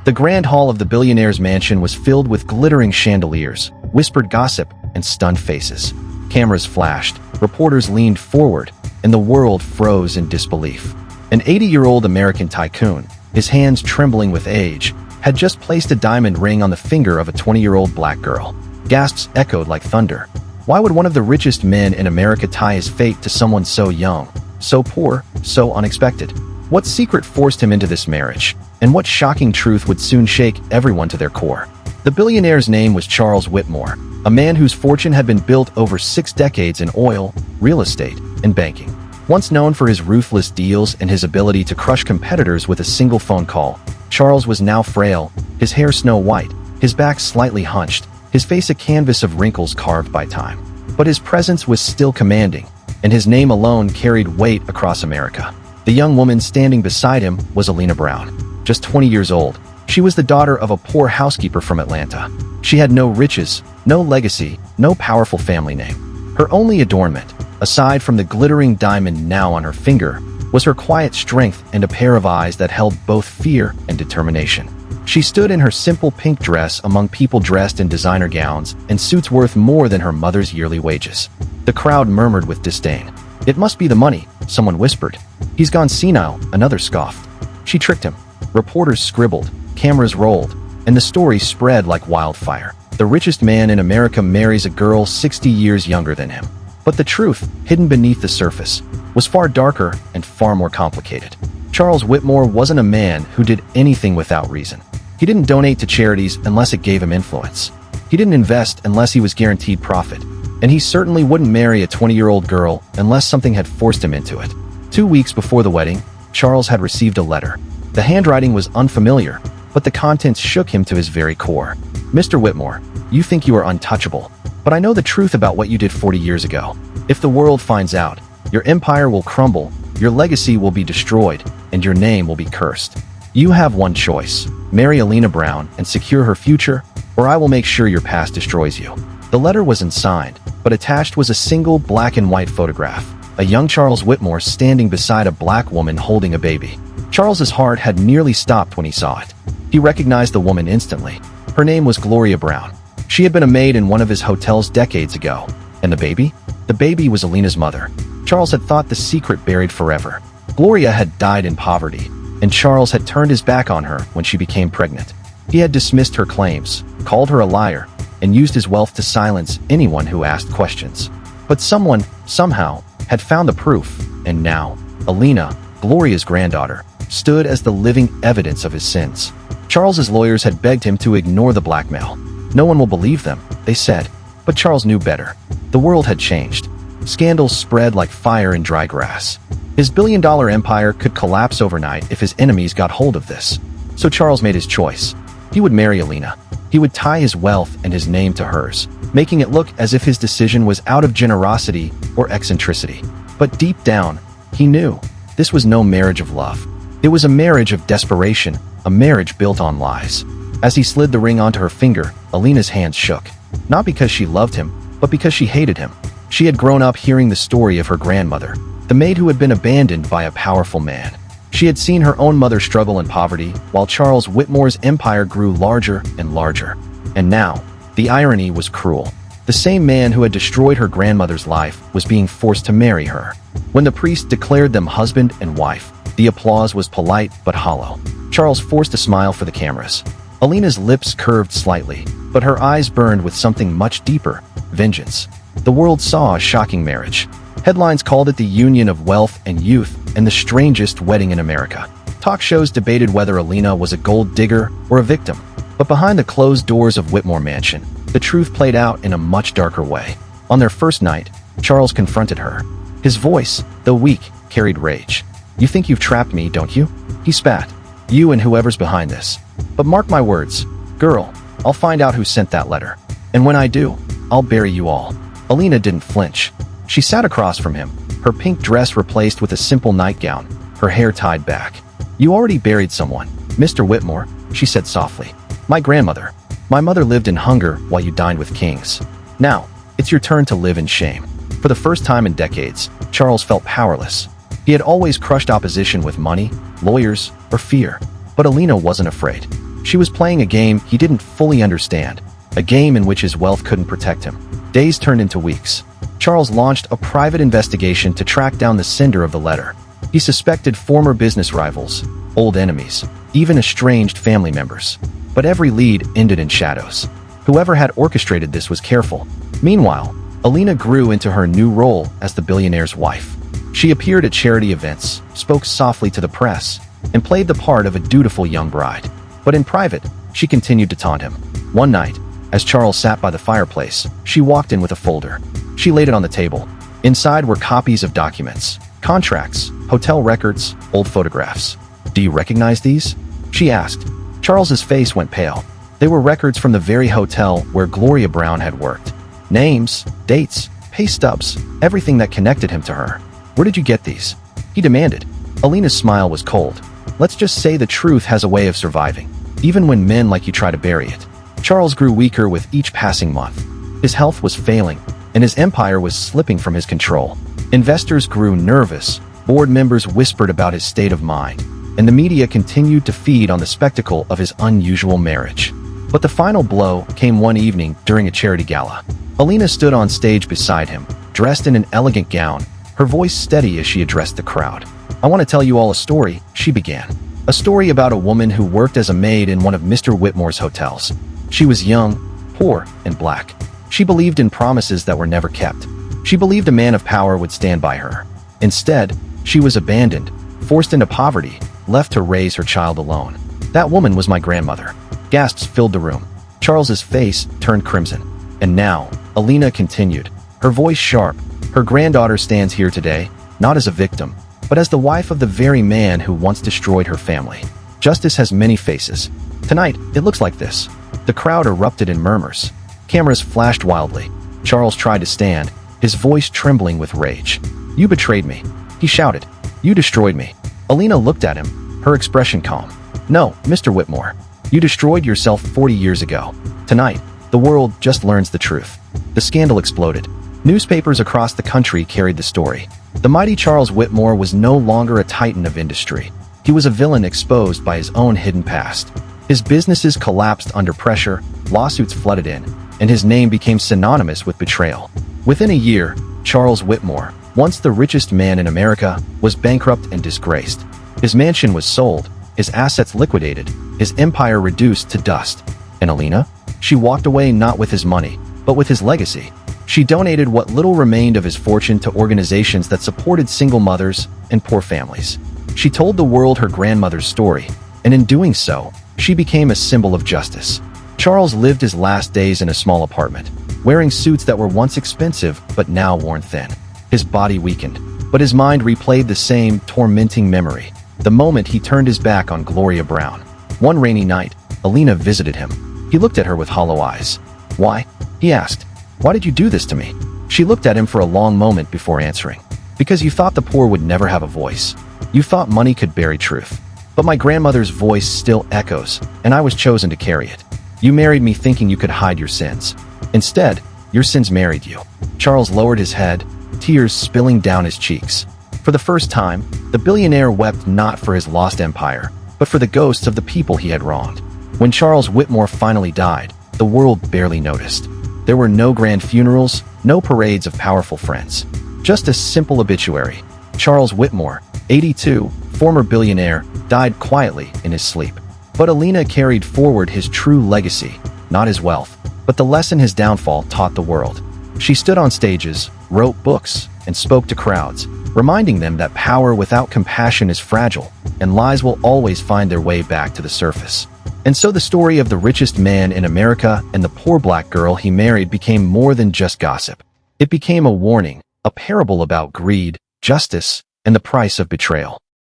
The grand hall of the billionaire's mansion was filled with glittering chandeliers, whispered gossip, and stunned faces. Cameras flashed, reporters leaned forward, and the world froze in disbelief. An 80-year-old American tycoon, his hands trembling with age, had just placed a diamond ring on the finger of a 20-year-old black girl. Gasps echoed like thunder. Why would one of the richest men in America tie his fate to someone so young, so poor, so unexpected? What secret forced him into this marriage? And what shocking truth would soon shake everyone to their core? The billionaire's name was Charles Whitmore, a man whose fortune had been built over 6 decades in oil, real estate, and banking. Once known for his ruthless deals and his ability to crush competitors with a single phone call, Charles was now frail, his hair snow-white, his back slightly hunched, his face a canvas of wrinkles carved by time. But his presence was still commanding, and his name alone carried weight across America. The young woman standing beside him was Alina Brown. Just 20 years old, she was the daughter of a poor housekeeper from Atlanta. She had no riches, no legacy, no powerful family name. Her only adornment, aside from the glittering diamond now on her finger, was her quiet strength and a pair of eyes that held both fear and determination. She stood in her simple pink dress among people dressed in designer gowns and suits worth more than her mother's yearly wages. The crowd murmured with disdain. "It must be the money," someone whispered. "He's gone senile," another scoffed. "She tricked him." Reporters scribbled, cameras rolled, and the story spread like wildfire. The richest man in America marries a girl 60 years younger than him. But the truth, hidden beneath the surface, was far darker and far more complicated. Charles Whitmore wasn't a man who did anything without reason. He didn't donate to charities unless it gave him influence. He didn't invest unless he was guaranteed profit. And he certainly wouldn't marry a 20-year-old girl unless something had forced him into it. 2 weeks before the wedding, Charles had received a letter. The handwriting was unfamiliar, but the contents shook him to his very core. "Mr. Whitmore, you think you are untouchable, but I know the truth about what you did 40 years ago. If the world finds out, your empire will crumble, your legacy will be destroyed, and your name will be cursed. You have one choice: marry Alina Brown and secure her future, or I will make sure your past destroys you." The letter was unsigned, but attached was a single black and white photograph, a young Charles Whitmore standing beside a black woman holding a baby. Charles's heart had nearly stopped when he saw it. He recognized the woman instantly. Her name was Gloria Brown. She had been a maid in one of his hotels decades ago. And the baby? The baby was Alina's mother. Charles had thought the secret buried forever. Gloria had died in poverty, and Charles had turned his back on her when she became pregnant. He had dismissed her claims, called her a liar, and used his wealth to silence anyone who asked questions. But someone, somehow, had found the proof, and now, Alina, Gloria's granddaughter, stood as the living evidence of his sins. Charles's lawyers had begged him to ignore the blackmail. "No one will believe them," they said. But Charles knew better. The world had changed. Scandals spread like fire in dry grass. His billion-dollar empire could collapse overnight if his enemies got hold of this. So Charles made his choice. He would marry Alina. He would tie his wealth and his name to hers, making it look as if his decision was out of generosity or eccentricity. But deep down, he knew this was no marriage of love. It was a marriage of desperation, a marriage built on lies. As he slid the ring onto her finger, Alina's hands shook. Not because she loved him, but because she hated him. She had grown up hearing the story of her grandmother, the maid who had been abandoned by a powerful man. She had seen her own mother struggle in poverty, while Charles Whitmore's empire grew larger and larger. And now, the irony was cruel. The same man who had destroyed her grandmother's life was being forced to marry her. When the priest declared them husband and wife, the applause was polite but hollow. Charles forced a smile for the cameras. Alina's lips curved slightly, but her eyes burned with something much deeper: vengeance. The world saw a shocking marriage. Headlines called it the union of wealth and youth and the strangest wedding in America. Talk shows debated whether Alina was a gold digger or a victim. But behind the closed doors of Whitmore Mansion, the truth played out in a much darker way. On their first night, Charles confronted her. His voice, though weak, carried rage. "You think you've trapped me, don't you?" he spat. "You and whoever's behind this. But mark my words, girl, I'll find out who sent that letter. And when I do, I'll bury you all." Alina didn't flinch. She sat across from him, her pink dress replaced with a simple nightgown, her hair tied back. "You already buried someone, Mr. Whitmore," she said softly. "My grandmother. My mother lived in hunger while you dined with kings. Now, it's your turn to live in shame." For the first time in decades, Charles felt powerless. He had always crushed opposition with money, lawyers, or fear. But Alina wasn't afraid. She was playing a game he didn't fully understand, a game in which his wealth couldn't protect him. Days turned into weeks. Charles launched a private investigation to track down the sender of the letter. He suspected former business rivals, old enemies, even estranged family members. But every lead ended in shadows. Whoever had orchestrated this was careful. Meanwhile, Alina grew into her new role as the billionaire's wife. She appeared at charity events, spoke softly to the press, and played the part of a dutiful young bride. But in private, she continued to taunt him. One night, as Charles sat by the fireplace, she walked in with a folder. She laid it on the table. Inside were copies of documents, contracts, hotel records, old photographs. "Do you recognize these?" she asked. Charles's face went pale. They were records from the very hotel where Gloria Brown had worked. Names, dates, pay stubs, everything that connected him to her. "Where did you get these?" he demanded. Alina's smile was cold. "Let's just say the truth has a way of surviving, even when men like you try to bury it." Charles grew weaker with each passing month. His health was failing, and his empire was slipping from his control. Investors grew nervous, board members whispered about his state of mind, and the media continued to feed on the spectacle of his unusual marriage. But the final blow came one evening during a charity gala. Alina stood on stage beside him, dressed in an elegant gown, her voice steady as she addressed the crowd. "I want to tell you all a story," she began. "A story about a woman who worked as a maid in one of Mr. Whitmore's hotels. She was young, poor, and black. She believed in promises that were never kept. She believed a man of power would stand by her. Instead, she was abandoned, forced into poverty, left to raise her child alone. That woman was my grandmother." Gasps filled the room. Charles's face turned crimson. "And now," Alina continued, her voice sharp, "her granddaughter stands here today, not as a victim, but as the wife of the very man who once destroyed her family. Justice has many faces. Tonight, it looks like this." The crowd erupted in murmurs. Cameras flashed wildly. Charles tried to stand, his voice trembling with rage. "You betrayed me," he shouted. "You destroyed me." Alina looked at him, her expression calm. "No, Mr. Whitmore. You destroyed yourself 40 years ago. Tonight, the world just learns the truth." The scandal exploded. Newspapers across the country carried the story. The mighty Charles Whitmore was no longer a titan of industry. He was a villain exposed by his own hidden past. His businesses collapsed under pressure, lawsuits flooded in, and his name became synonymous with betrayal. Within a year, Charles Whitmore, once the richest man in America, was bankrupt and disgraced. His mansion was sold, his assets liquidated, his empire reduced to dust. And Alina? She walked away not with his money, but with his legacy. She donated what little remained of his fortune to organizations that supported single mothers and poor families. She told the world her grandmother's story, and in doing so, she became a symbol of justice. Charles lived his last days in a small apartment, wearing suits that were once expensive but now worn thin. His body weakened, but his mind replayed the same tormenting memory, the moment he turned his back on Gloria Brown. One rainy night, Alina visited him. He looked at her with hollow eyes. "Why?" he asked. "Why did you do this to me?" She looked at him for a long moment before answering. "Because you thought the poor would never have a voice. You thought money could bury truth. But my grandmother's voice still echoes, and I was chosen to carry it. You married me thinking you could hide your sins. Instead, your sins married you." Charles lowered his head, tears spilling down his cheeks. For the first time, the billionaire wept not for his lost empire, but for the ghosts of the people he had wronged. When Charles Whitmore finally died, the world barely noticed. There were no grand funerals, no parades of powerful friends. Just a simple obituary. Charles Whitmore, 82, former billionaire, died quietly in his sleep. But Alina carried forward his true legacy, not his wealth, but the lesson his downfall taught the world. She stood on stages, wrote books, and spoke to crowds, reminding them that power without compassion is fragile, and lies will always find their way back to the surface. And so the story of the richest man in America and the poor black girl he married became more than just gossip. It became a warning, a parable about greed, justice, and the price of betrayal.